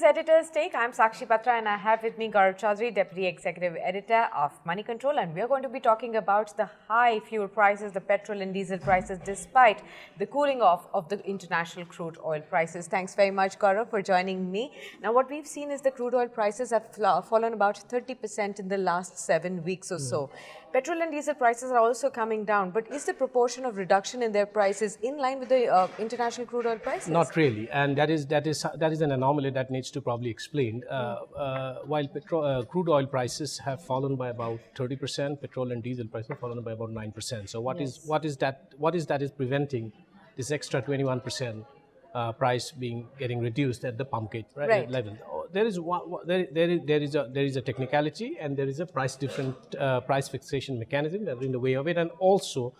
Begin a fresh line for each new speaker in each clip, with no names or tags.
is Editor's Take. I'm Sakshi Patra and I have with me Gaurav Chaudhary, Deputy Executive Editor of Money Control, and we are going to be talking about the high fuel prices, the petrol and diesel prices, despite the cooling off of the international crude oil prices. Thanks very much, Gaurav, for joining me. Now, what we've seen is the crude oil prices have fallen about 30% in the last 7 weeks or so. Petrol and diesel prices are also coming down, but is the proportion of reduction in their prices in line with the international crude oil prices?
Not really, and that is an anomaly that needs to probably explained. While crude oil prices have fallen by about 30%, petrol and diesel prices have fallen by about 9%. So what is that is preventing this extra 21% price getting reduced at the pump gate level? There is a technicality, and there is a price fixation mechanism that is in the way of it, and also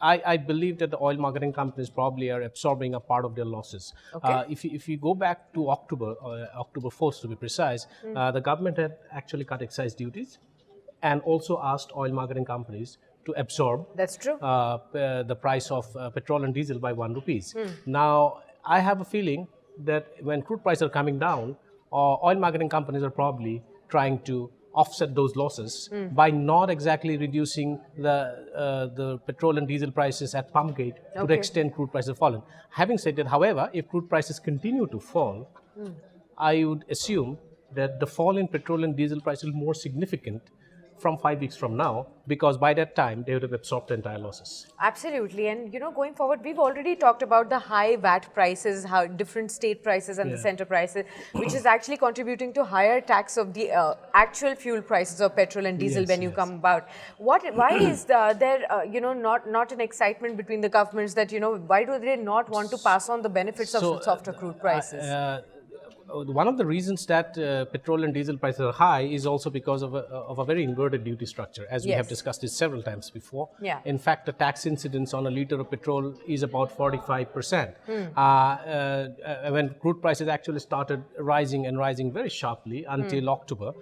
I believe that the oil marketing companies probably are absorbing a part of their losses. If you go back to October 4th to be precise, the government had actually cut excise duties and also asked oil marketing companies to absorb the price of petrol and diesel by 1 rupees. Now, I have a feeling that when crude prices are coming down, oil marketing companies are probably trying to offset those losses by not exactly reducing the petrol and diesel prices at pump gate to the extent crude prices have fallen. Having said that, however, if crude prices continue to fall, I would assume that the fall in petrol and diesel prices will be more significant from 5 weeks from now, because by that time they would have absorbed the entire losses.
Absolutely, and going forward, we've already talked about the high VAT prices, how different state prices and the center prices, which is actually contributing to higher tax of the actual fuel prices of petrol and diesel when you come about. Why is there not an excitement between the governments that why do they not want to pass on the benefits of softer crude prices?
One of the reasons that petrol and diesel prices are high is also because of a very inverted duty structure, as we have discussed it several times before. In fact, the tax incidence on a liter of petrol is about 45%. When crude prices actually started rising very sharply until October,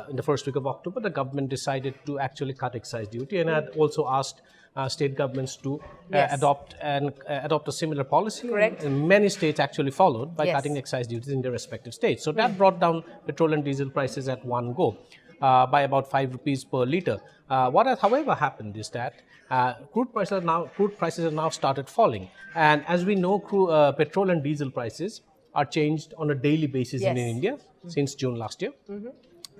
in the first week of October, the government decided to actually cut excise duty and had also asked state governments to adopt a similar policy.
Correct.
And many states actually followed by cutting excise duties in their respective states. So that brought down petrol and diesel prices at one go by about 5 rupees per liter. What has, however, happened is that crude prices have now started falling, and as we know, petrol and diesel prices are changed on a daily basis in India since June last year.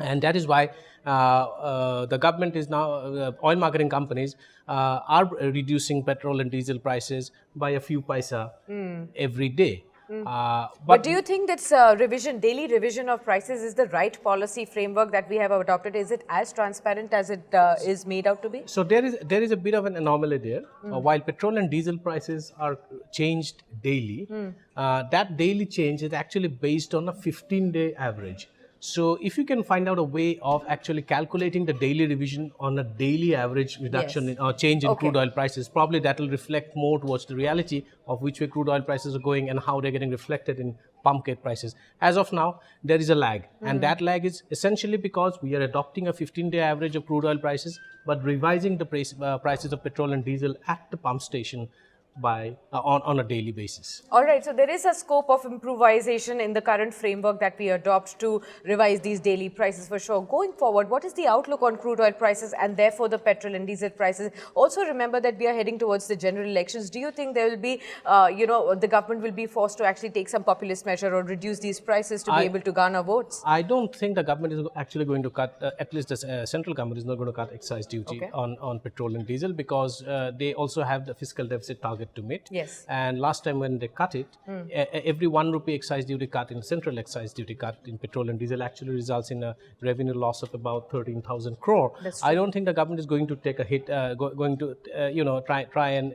And that is why the government is now, oil marketing companies are reducing petrol and diesel prices by a few paisa every day.
But do you think that daily revision of prices is the right policy framework that we have adopted? Is it as transparent as it is made out to be?
So there is a bit of an anomaly there. While petrol and diesel prices are changed daily, that daily change is actually based on a 15-day average. So if you can find out a way of actually calculating the daily revision on a daily average reduction or change in crude oil prices, probably that will reflect more towards the reality of which way crude oil prices are going and how they're getting reflected in pump gate prices. As of now, there is a lag, and that lag is essentially because we are adopting a 15-day average of crude oil prices, but revising the prices of petrol and diesel at the pump station on a daily basis.
All right, so there is a scope of improvisation in the current framework that we adopt to revise these daily prices for sure. Going forward, what is the outlook on crude oil prices and therefore the petrol and diesel prices? Also remember that we are heading towards the general elections. Do you think there will be, the government will be forced to actually take some populist measure or reduce these prices to be able to garner votes?
I don't think the government is actually going to cut, at least the central government is not going to cut excise duty on petrol and diesel, because they also have the fiscal deficit target to meet. And last time when they cut it, every 1 rupee excise duty cut in central excise duty cut in petrol and diesel actually results in a revenue loss of about 13,000 crore. I don't think the government is going to take a hit, going to try and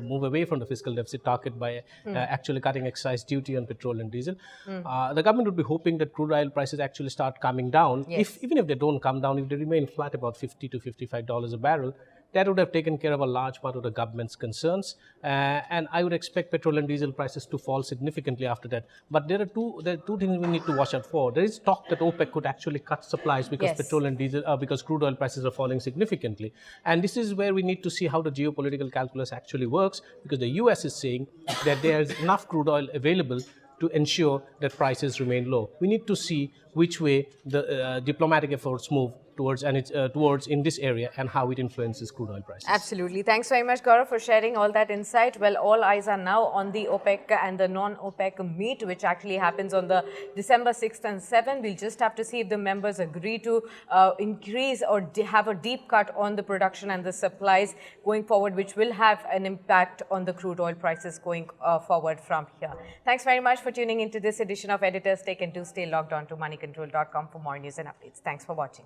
move away from the fiscal deficit target by actually cutting excise duty on petrol and diesel. The government would be hoping that crude oil prices actually start coming down. Even if they don't come down, if they remain flat about $50 to $55 a barrel, that would have taken care of a large part of the government's concerns, and I would expect petrol and diesel prices to fall significantly after that. But there are two things we need to watch out for. There is talk that OPEC could actually cut supplies because petrol and diesel, because crude oil prices are falling significantly, and this is where we need to see how the geopolitical calculus actually works, because the US is saying that there is enough crude oil available to ensure that prices remain low. We need to see which way the diplomatic efforts move towards towards in this area and how it influences crude oil prices.
Absolutely. Thanks very much, Gaurav, for sharing all that insight. Well, all eyes are now on the OPEC and the non-OPEC meet, which actually happens on the December 6th and 7th. We'll just have to see if the members agree to increase or have a deep cut on the production and the supplies going forward, which will have an impact on the crude oil prices going forward from here. Thanks very much for tuning into this edition of Editor's Take, and do stay logged on to moneycontrol.com for more news and updates. Thanks for watching.